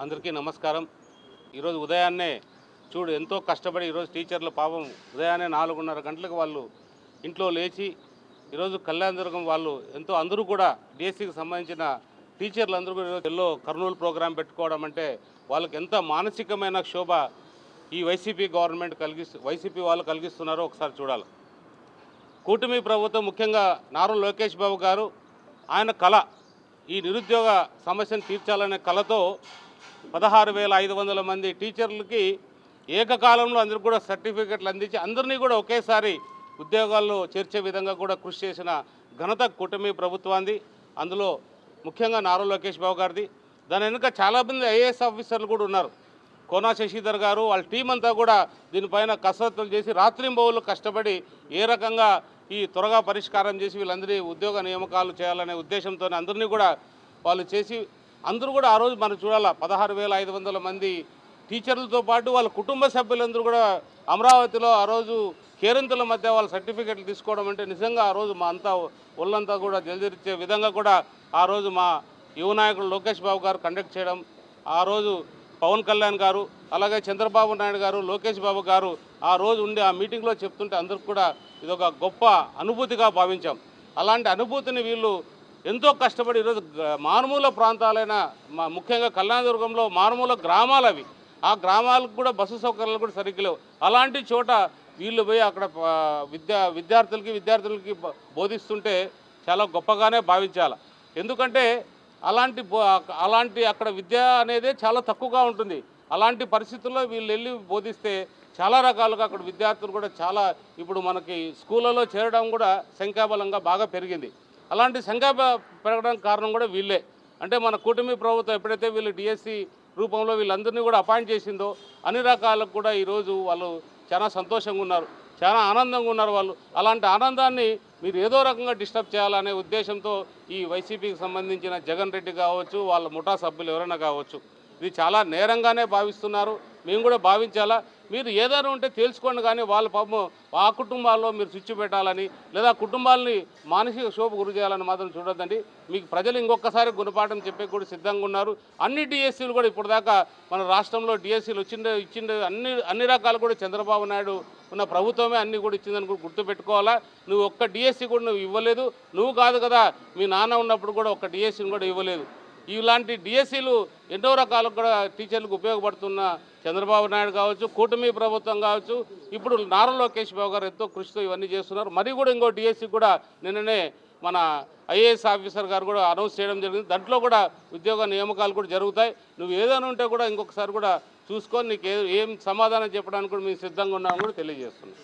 అందరికీ నమస్కారం. ఈరోజు ఉదయాన్నే చూడు ఎంతో కష్టపడి ఈరోజు టీచర్లు పాపం ఉదయాన్నే 4:30 గంటలకు వాళ్ళు ఇంట్లో లేచి ఈరోజు కళ్యాణదుర్గం వాళ్ళు ఎంతో అందరూ కూడా డిఎస్సికి సంబంధించిన టీచర్లు అందరూ కూడా ఎల్లో కర్నూలు ప్రోగ్రాం పెట్టుకోవడం అంటే వాళ్ళకి ఎంత మానసికమైన క్షోభ ఈ వైసీపీ గవర్నమెంట్ వైసీపీ వాళ్ళు కలిగిస్తున్నారో ఒకసారి చూడాలి. కూటమి ప్రభుత్వం ముఖ్యంగా నారా లోకేష్ బాబు గారు ఆయన కళ ఈ నిరుద్యోగ సమస్యను తీర్చాలనే కళతో 16,500 మంది టీచర్లకి ఏకకాలంలో అందరికీ కూడా సర్టిఫికెట్లు అందించి అందరినీ కూడా ఒకేసారి ఉద్యోగాల్లో చేర్చే విధంగా కూడా కృషి చేసిన ఘనత కూటమి ప్రభుత్వాన్ని. అందులో ముఖ్యంగా నారా లోకేష్ బాబు గారిది. దాని వెనుక చాలామంది ఐఏఎస్ ఆఫీసర్లు కూడా ఉన్నారు. కోనా శశిధర్ గారు వాళ్ళ టీం అంతా కూడా దీనిపైన కసరత్తులు చేసి రాత్రింబవళ్ళు కష్టపడి ఏ రకంగా ఈ త్వరగా పరిష్కారం చేసి వీళ్ళందరి ఉద్యోగ నియామకాలు చేయాలనే ఉద్దేశంతో అందరినీ కూడా వాళ్ళు చేసి అందరూ కూడా ఆ రోజు మనం చూడాలా 16,500 మంది టీచర్లతో పాటు వాళ్ళ కుటుంబ సభ్యులందరూ కూడా అమరావతిలో ఆ రోజు కేరింతల మధ్య వాళ్ళ సర్టిఫికెట్లు తీసుకోవడం అంటే నిజంగా ఆ రోజు మా అంతా ఒళ్ళంతా కూడా జలదరిచ్చే విధంగా కూడా ఆ రోజు మా యువ నాయకుడు లోకేష్ బాబు గారు కండక్ట్ చేయడం, ఆ రోజు పవన్ కళ్యాణ్ గారు అలాగే చంద్రబాబు నాయుడు గారు లోకేష్ బాబు గారు ఆ రోజు ఉండి ఆ మీటింగ్లో చెప్తుంటే అందరికి కూడా ఇదొక గొప్ప అనుభూతిగా భావించాం. అలాంటి అనుభూతిని వీళ్ళు ఎంతో కష్టపడి ఈరోజు మారుమూల ప్రాంతాలైన ముఖ్యంగా కళ్యాణదుర్గంలో మారుమూల గ్రామాలు అవి, ఆ గ్రామాలకు కూడా బస్సు సౌకర్యాలు కూడా సరిగ్గా లేవు. అలాంటి చోట వీళ్ళు పోయి అక్కడ విద్యార్థులకి బోధిస్తుంటే చాలా గొప్పగానే భావించాలి. ఎందుకంటే అలాంటి అక్కడ విద్య అనేది చాలా తక్కువగా ఉంటుంది. అలాంటి పరిస్థితుల్లో వీళ్ళు వెళ్ళి బోధిస్తే చాలా రకాలుగా అక్కడ విద్యార్థులు కూడా చాలా ఇప్పుడు మనకి స్కూళ్ళలో చేరడం కూడా సంఖ్యాబలంగా బాగా పెరిగింది. అలాంటి సంఖ్య పెరగడానికి కారణం కూడా వీళ్ళే. అంటే మన కూటమి ప్రభుత్వం ఎప్పుడైతే వీళ్ళు డిఎస్సి రూపంలో వీళ్ళందరినీ కూడా అపాయింట్ చేసిందో అన్ని రకాలకు కూడా ఈరోజు వాళ్ళు చాలా సంతోషంగా ఉన్నారు, చాలా ఆనందంగా ఉన్నారు వాళ్ళు. అలాంటి ఆనందాన్ని మీరు ఏదో రకంగా డిస్టర్బ్ చేయాలనే ఉద్దేశంతో ఈ వైసీపీకి సంబంధించిన జగన్ రెడ్డి కావచ్చు, వాళ్ళ ముఠా సభ్యులు ఎవరైనా కావచ్చు, ఇది చాలా నేరంగానే భావిస్తున్నారు. మేము కూడా భావించాలా. మీరు ఏదైనా ఉంటే తెలుసుకోండి, కానీ వాళ్ళ పాపం ఆ కుటుంబాల్లో మీరు స్విచ్ పెట్టాలని లేదా కుటుంబాలని మానసిక శోభ గురి చేయాలని మాత్రం చూడొద్దండి. మీకు ప్రజలు ఇంకొకసారి గుణపాఠం చెప్పే కూడా సిద్ధంగా ఉన్నారు. అన్ని డిఎస్సీలు కూడా ఇప్పటిదాకా మన రాష్ట్రంలో డిఎస్సీలు ఇచ్చిండే అన్ని రకాలు కూడా చంద్రబాబు నాయుడు ఉన్న ప్రభుత్వమే అన్నీ కూడా ఇచ్చిందని కూడా గుర్తుపెట్టుకోవాలా. నువ్వు ఒక్క డిఎస్సీ కూడా నువ్వు ఇవ్వలేదు. నువ్వు కాదు కదా, మీ నాన్న ఉన్నప్పుడు కూడా ఒక్క డిఎస్సీని కూడా ఇవ్వలేదు. ఇలాంటి డిఎస్సీలు ఎన్నో రకాలకు కూడా టీచర్లకు ఉపయోగపడుతున్న చంద్రబాబు నాయుడు కావచ్చు, కూటమి ప్రభుత్వం కావచ్చు, ఇప్పుడు నారా లోకేష్ బాబు గారు ఎంతో కృషితో ఇవన్నీ చేస్తున్నారు. మరి కూడా ఇంకో డిఎస్సీ కూడా నిన్ననే మన ఐఏఎస్ ఆఫీసర్ గారు కూడా అనౌన్స్ చేయడం జరిగింది. దాంట్లో కూడా ఉద్యోగ నియామకాలు కూడా జరుగుతాయి. నువ్వు ఏదైనా ఉంటే కూడా ఇంకొకసారి కూడా చూసుకొని నీకు ఏం సమాధానం చెప్పడానికి కూడా మేము సిద్ధంగా ఉన్నామని కూడా తెలియజేస్తున్నాం.